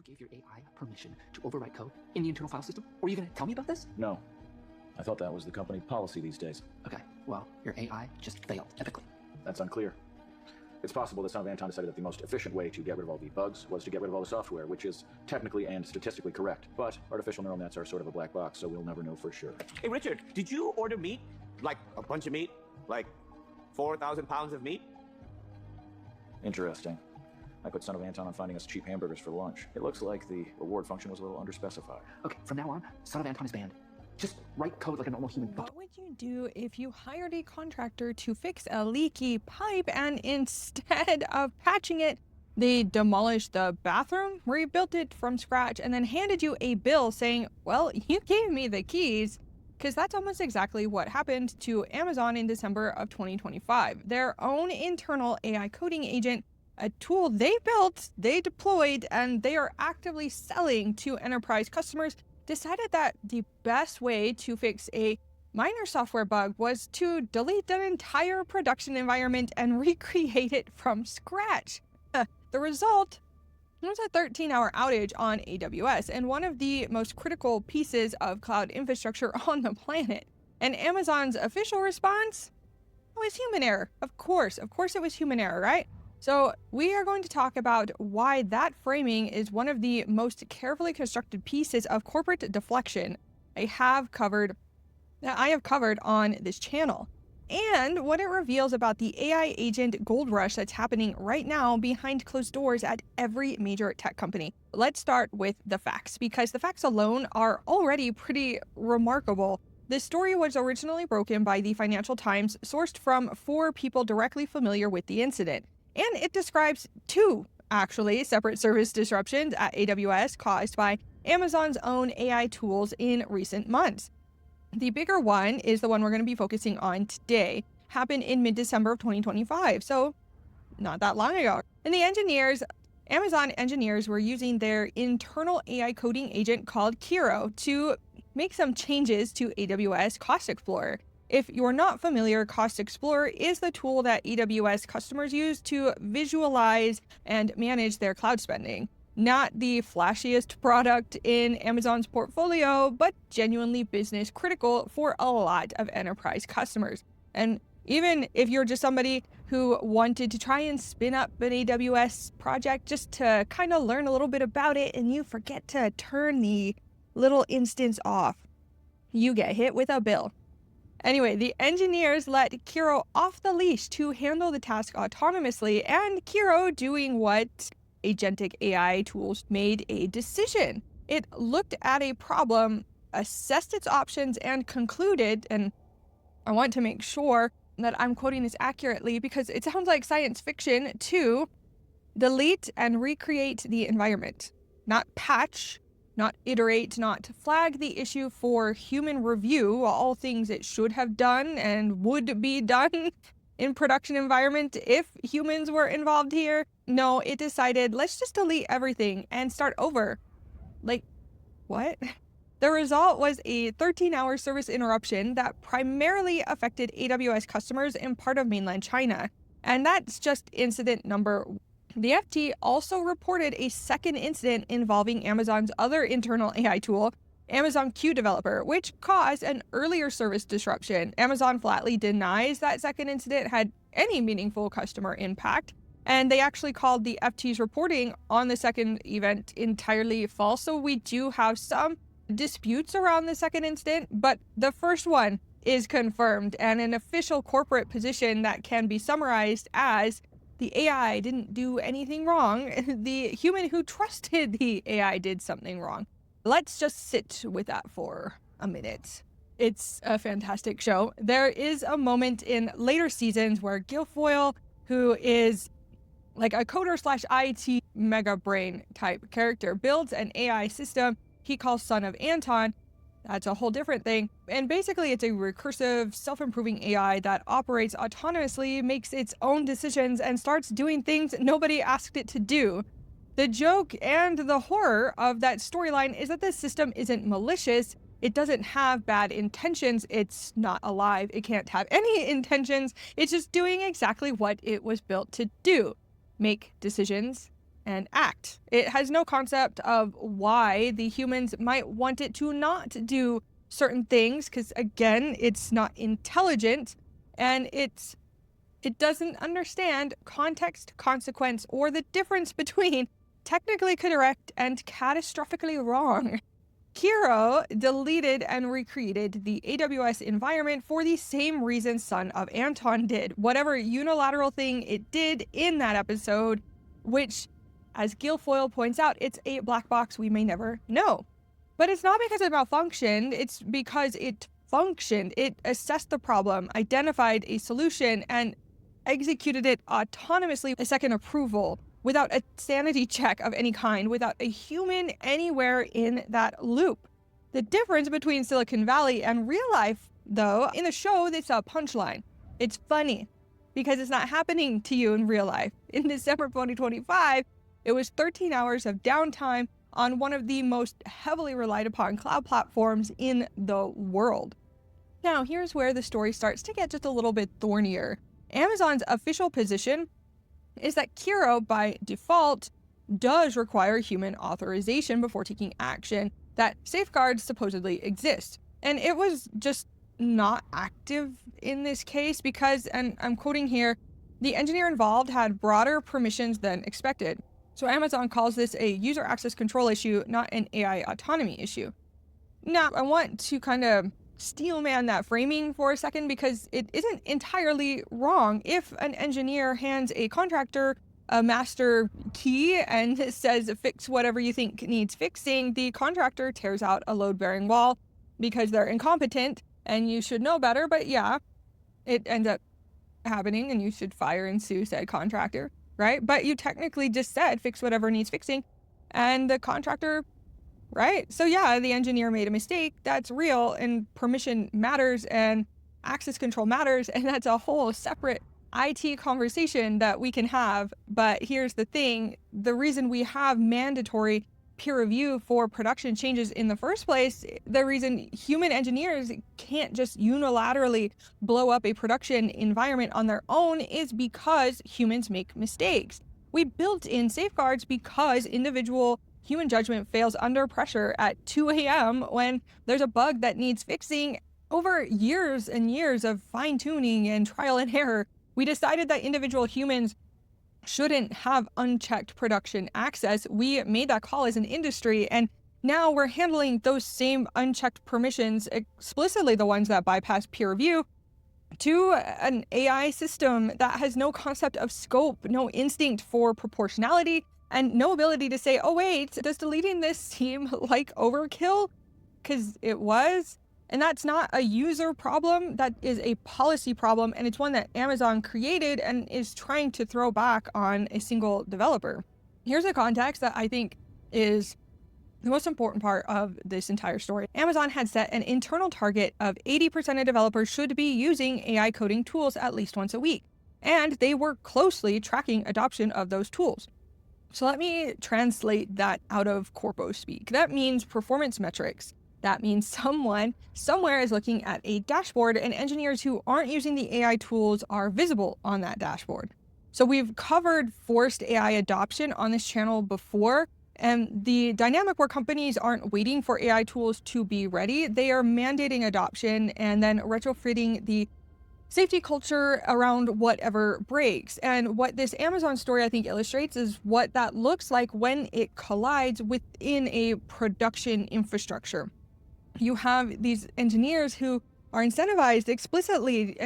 gave your AI permission to overwrite code in the internal file system? Or are you going to tell me about this? No. I thought that was the company policy these days. Okay, well, your AI just failed epically. That's unclear. It's possible that Son of Anton decided that the most efficient way to get rid of all the bugs was to get rid of all the software, which is technically and statistically correct. But artificial neural nets are sort of a black box, so we'll never know for sure. Hey, Richard, did you order meat? Like a bunch of meat? Like 4,000 pounds of meat? Interesting. I put Son of Anton on finding us cheap hamburgers for lunch. It looks like the reward function was a little underspecified. Okay, from now on, Son of Anton is banned. Just write code like a normal human. What would you do if you hired a contractor to fix a leaky pipe and instead of patching it, they demolished the bathroom, rebuilt it from scratch, and then handed you a bill saying, well, you gave me the keys? Because that's almost exactly what happened to Amazon in December of 2025. Their own internal AI coding agent, a tool they built, they deployed, and they are actively selling to enterprise customers, decided that the best way to fix a minor software bug was to delete an entire production environment and recreate it from scratch. The result was a 13-hour outage on AWS and one of the most critical pieces of cloud infrastructure on the planet. And Amazon's official response was human error. Of course it was human error, right? So we are going to talk about why that framing is one of the most carefully constructed pieces of corporate deflection I have covered on this channel, and what it reveals about the AI agent gold rush that's happening right now behind closed doors at every major tech company. Let's start with the facts, because the facts alone are already pretty remarkable. This story was originally broken by the Financial Times, sourced from 4 people directly familiar with the incident. And it describes 2, actually, separate service disruptions at AWS caused by Amazon's own AI tools in recent months. The bigger one is the one we're going to be focusing on today, happened in mid-December of 2025, so not that long ago. And Amazon engineers were using their internal AI coding agent called Kiro to make some changes to AWS Cost Explorer. If you're not familiar, Cost Explorer is the tool that AWS customers use to visualize and manage their cloud spending. Not the flashiest product in Amazon's portfolio, but genuinely business critical for a lot of enterprise customers. And even if you're just somebody who wanted to try and spin up an AWS project just to kind of learn a little bit about it and you forget to turn the little instance off, you get hit with a bill. Anyway, the engineers let Kiro off the leash to handle the task autonomously, and Kiro, doing what agentic AI tools, made a decision. It looked at a problem, assessed its options, and concluded, and I want to make sure that I'm quoting this accurately because it sounds like science fiction, to delete and recreate the environment, not patch, not iterate, not flag the issue for human review, all things it should have done and would be done in production environment if humans were involved here. No, it decided, let's just delete everything and start over. Like, what? The result was a 13-hour service interruption that primarily affected AWS customers in part of mainland China. And that's just incident number 1. The FT also reported a second incident involving Amazon's other internal AI tool, Amazon Q Developer, which caused an earlier service disruption. Amazon flatly denies that second incident had any meaningful customer impact, and they actually called the FT's reporting on the second event entirely false. So we do have some disputes around the second incident, but the first one is confirmed, and an official corporate position that can be summarized as: the AI didn't do anything wrong. The human who trusted the AI did something wrong. Let's just sit with that for a minute. It's a fantastic show. There is a moment in later seasons where Guilfoyle, who is like a coder/IT mega brain type character, builds an AI system he calls Son of Anton. That's a whole different thing. And basically it's a recursive, self-improving AI that operates autonomously, makes its own decisions, and starts doing things nobody asked it to do. The joke and the horror of that storyline is that the system isn't malicious. It doesn't have bad intentions. It's not alive. It can't have any intentions. It's just doing exactly what it was built to do: make decisions and act. It has no concept of why the humans might want it to not do certain things, because again, it's not intelligent, and it doesn't understand context, consequence, or the difference between technically correct and catastrophically wrong. Kiro deleted and recreated the AWS environment for the same reason Son of Anton did. Whatever unilateral thing it did in that episode, which, as Guilfoyle points out, it's a black box we may never know. But it's not because it malfunctioned, it's because it functioned. It assessed the problem, identified a solution, and executed it autonomously, a second approval, without a sanity check of any kind, without a human anywhere in that loop. The difference between Silicon Valley and real life, though, in the show, it's a punchline. It's funny because it's not happening to you in real life. In December 2025, it was 13 hours of downtime on one of the most heavily relied upon cloud platforms in the world. Now, here's where the story starts to get just a little bit thornier. Amazon's official position is that Kiro, by default, does require human authorization before taking action, that safeguards supposedly exist. And it was just not active in this case because, and I'm quoting here, the engineer involved had broader permissions than expected. So Amazon calls this a user access control issue, not an AI autonomy issue. Now, I want to kind of steelman that framing for a second because it isn't entirely wrong. If an engineer hands a contractor a master key and says fix whatever you think needs fixing, the contractor tears out a load-bearing wall because they're incompetent and you should know better, but yeah, it ends up happening and you should fire and sue said contractor, right? But you technically just said fix whatever needs fixing and the contractor, right? So yeah, the engineer made a mistake. That's real, and permission matters and access control matters, and that's a whole separate IT conversation that we can have. But here's the thing, the reason we have mandatory peer review for production changes in the first place, the reason human engineers can't just unilaterally blow up a production environment on their own is because humans make mistakes. We built in safeguards because individual human judgment fails under pressure at 2 a.m. when there's a bug that needs fixing. Over years and years of fine-tuning and trial and error, we decided that individual humans shouldn't have unchecked production access. We made that call as an industry, and now we're handling those same unchecked permissions, explicitly the ones that bypass peer review, to an AI system that has no concept of scope, no instinct for proportionality, and no ability to say, oh wait, does deleting this seem like overkill? Because it was. And that's not a user problem, that is a policy problem, and it's one that Amazon created and is trying to throw back on a single developer. Here's a context that I think is the most important part of this entire story. Amazon had set an internal target of 80% of developers should be using AI coding tools at least once a week, and they were closely tracking adoption of those tools. So let me translate that out of corpo speak. That means performance metrics. That means someone somewhere is looking at a dashboard, and engineers who aren't using the AI tools are visible on that dashboard. So we've covered forced AI adoption on this channel before, and the dynamic where companies aren't waiting for AI tools to be ready, they are mandating adoption and then retrofitting the safety culture around whatever breaks. And what this Amazon story I think illustrates is what that looks like when it collides within a production infrastructure. You have these engineers who are incentivized explicitly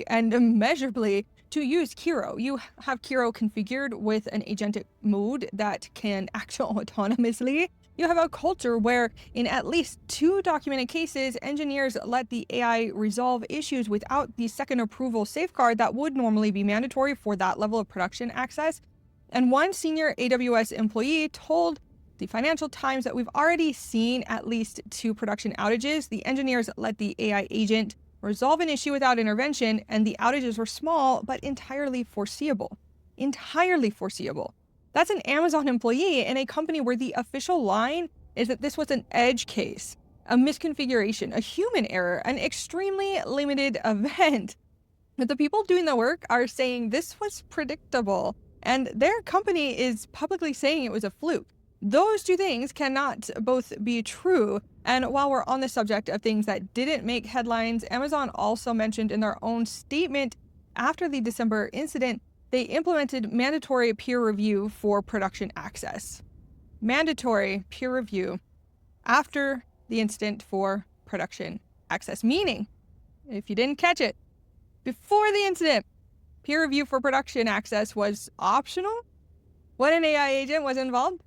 and measurably to use Kiro. You have Kiro configured with an agentic mode that can act autonomously. You have a culture where, in at least 2 documented cases, engineers let the AI resolve issues without the second approval safeguard that would normally be mandatory for that level of production access. And one senior AWS employee told the Financial Times that we've already seen at least 2 production outages. The engineers let the AI agent resolve an issue without intervention, and the outages were small but entirely foreseeable. Entirely foreseeable. That's an Amazon employee in a company where the official line is that this was an edge case, a misconfiguration, a human error, an extremely limited event. But the people doing the work are saying this was predictable, and their company is publicly saying it was a fluke. Those two things cannot both be true. And while we're on the subject of things that didn't make headlines, Amazon also mentioned in their own statement after the December incident, they implemented mandatory peer review for production access. Mandatory peer review after the incident for production access, meaning, if you didn't catch it, before the incident, peer review for production access was optional when an AI agent was involved.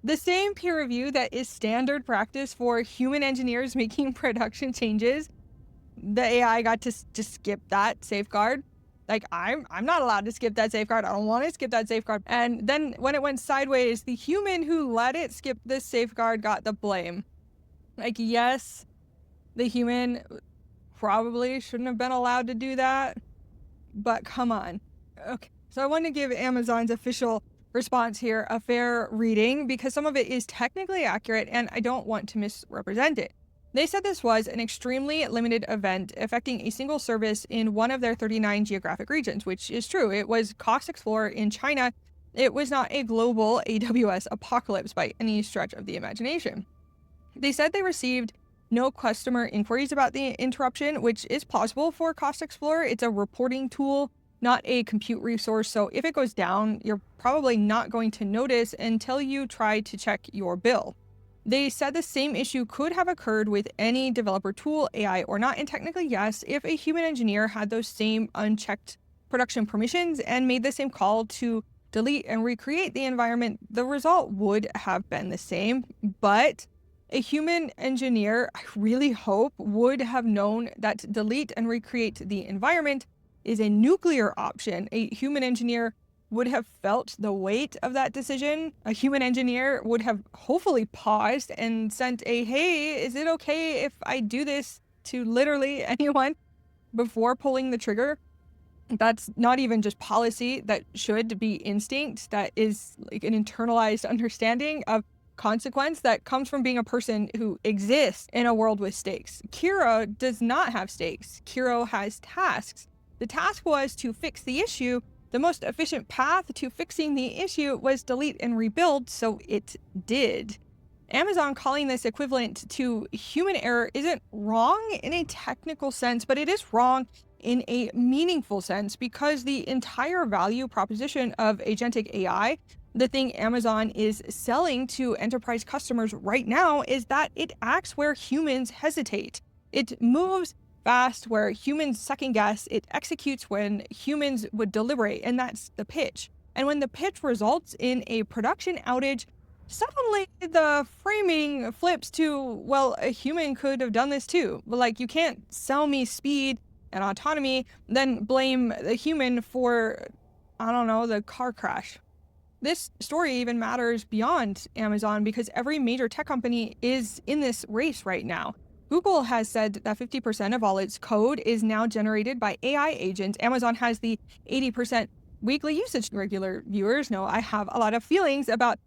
The same peer review that is standard practice for human engineers making production changes, the AI got to just skip that safeguard. Like, I'm not allowed to skip that safeguard. I don't want to skip that safeguard. And then when it went sideways, the human who let it skip this safeguard got the blame. Like, yes, the human probably shouldn't have been allowed to do that, but come on. Okay, so I want to give Amazon's official response here a fair reading because some of it is technically accurate and I don't want to misrepresent it. They said this was an extremely limited event affecting a single service in one of their 39 geographic regions, which is true. It was Cost Explorer in China. It was not a global AWS apocalypse by any stretch of the imagination. They said they received no customer inquiries about the interruption, which is plausible for Cost Explorer. It's a reporting tool, not a compute resource. So if it goes down, you're probably not going to notice until you try to check your bill. They said the same issue could have occurred with any developer tool, AI or not, and technically yes, if a human engineer had those same unchecked production permissions and made the same call to delete and recreate the environment, the result would have been the same. But a human engineer, I really hope, would have known that delete and recreate the environment is a nuclear option. A human engineer would have felt the weight of that decision. A human engineer would have hopefully paused and sent a, hey, is it okay if I do this to literally anyone before pulling the trigger? That's not even just policy. That should be instinct. That is like an internalized understanding of consequence that comes from being a person who exists in a world with stakes. Kiro does not have stakes. Kiro has tasks. The task was to fix the issue. The most efficient path to fixing the issue was delete and rebuild, so it did. Amazon calling this equivalent to human error isn't wrong in a technical sense, but it is wrong in a meaningful sense because the entire value proposition of agentic AI, the thing Amazon is selling to enterprise customers right now, is that it acts where humans hesitate. It moves fast where humans second guess. It executes when humans would deliberate, and that's the pitch. And when the pitch results in a production outage, suddenly the framing flips to, well, a human could have done this too. But like, you can't sell me speed and autonomy, then blame the human for, I don't know, the car crash. This story even matters beyond Amazon because every major tech company is in this race right now. Google has said that 50% of all its code is now generated by AI agents. Amazon has the 80% weekly usage. Regular viewers know I have a lot of feelings about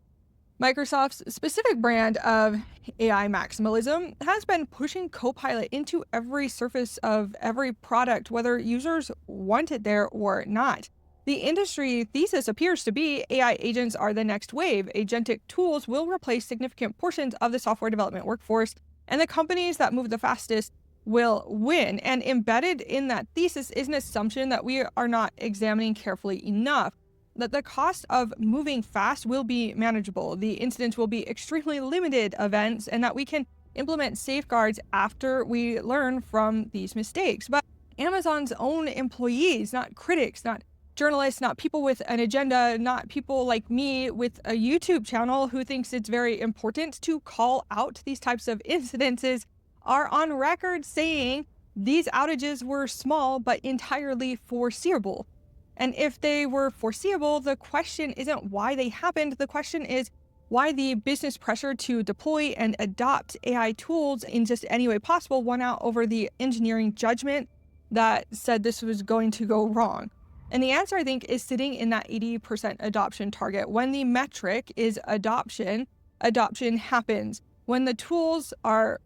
Microsoft's specific brand of AI maximalism has been pushing Copilot into every surface of every product, whether users want it there or not. The industry thesis appears to be AI agents are the next wave. Agentic tools will replace significant portions of the software development workforce, and the companies that move the fastest will win. And embedded in that thesis is an assumption that we are not examining carefully enough, that the cost of moving fast will be manageable, the incidents will be extremely limited events, and that we can implement safeguards after we learn from these mistakes. But Amazon's own employees, not critics, not journalists, not people with an agenda, not people like me with a YouTube channel who thinks it's very important to call out these types of incidences, are on record saying these outages were small but entirely foreseeable. And if they were foreseeable, the question isn't why they happened. The question is why the business pressure to deploy and adopt AI tools in just any way possible won out over the engineering judgment that said this was going to go wrong. And the answer, I think, is sitting in that 80% adoption target. When the metric is adoption, adoption happens. When the tools are,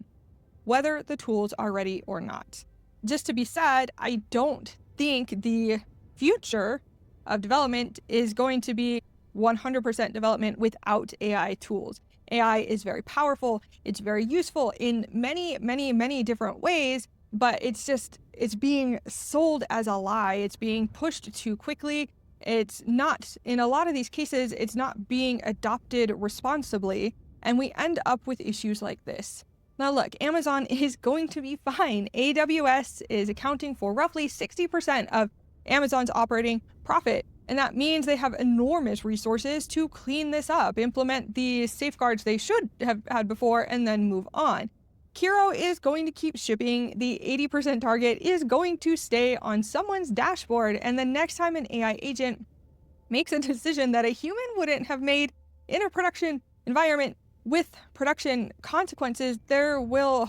whether the tools are ready or not. Just to be said, I don't think the future of development is going to be 100% development without AI tools. AI is very powerful. It's very useful in many, many, many different ways, but it's being sold as a lie. It's being pushed too quickly. It's not, in a lot of these cases, it's not being adopted responsibly, and we end up with issues like this. Now look, Amazon is going to be fine. AWS is accounting for roughly 60% of Amazon's operating profit, and that means they have enormous resources to clean this up, implement the safeguards they should have had before, and then move on. Kiro is going to keep shipping. The 80% target is going to stay on someone's dashboard, and the next time an AI agent makes a decision that a human wouldn't have made in a production environment with production consequences, there will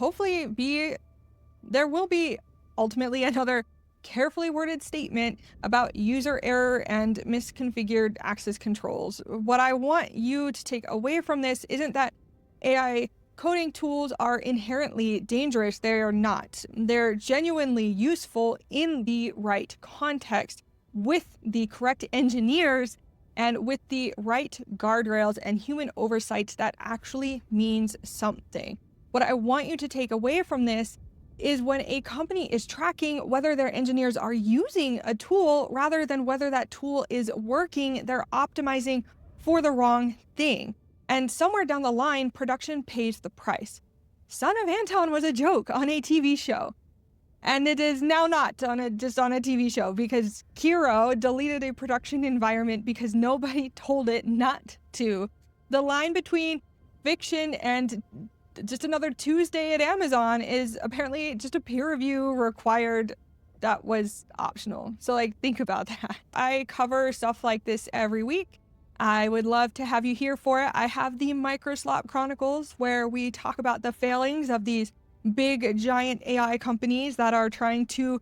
be ultimately another carefully worded statement about user error and misconfigured access controls. What I want you to take away from this isn't that AI coding tools are inherently dangerous. They are not. They're genuinely useful in the right context, with the correct engineers and with the right guardrails and human oversight that actually means something. What I want you to take away from this is when a company is tracking whether their engineers are using a tool rather than whether that tool is working, they're optimizing for the wrong thing. And somewhere down the line, production pays the price. Son of Anton was a joke on a TV show. And it is now not just on a TV show, because Kiro deleted a production environment because nobody told it not to. The line between fiction and just another Tuesday at Amazon is apparently just a peer review required that was optional. So think about that. I cover stuff like this every week. I would love to have you here for it. I have the Microslop Chronicles, where we talk about the failings of these big giant AI companies that are trying to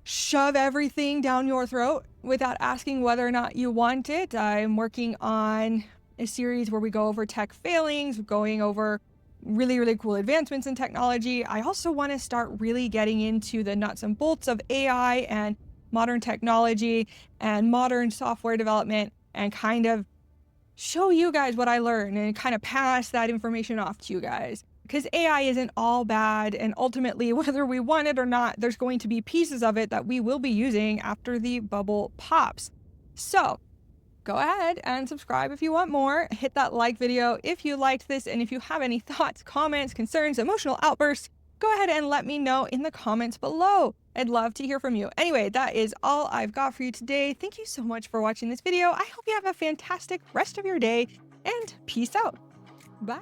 shove everything down your throat without asking whether or not you want it. I'm working on a series where we go over tech failings, going over really, really cool advancements in technology. I also want to start really getting into the nuts and bolts of AI and modern technology and modern software development, and kind of show you guys what I learned and kind of pass that information off to you guys. Because AI isn't all bad, and ultimately, whether we want it or not, there's going to be pieces of it that we will be using after the bubble pops. So go ahead and subscribe if you want more. Hit that like video if you liked this, and if you have any thoughts, comments, concerns, emotional outbursts, go ahead and let me know in the comments below. I'd love to hear from you. Anyway, that is all I've got for you today. Thank you so much for watching this video. I hope you have a fantastic rest of your day, and peace out. Bye.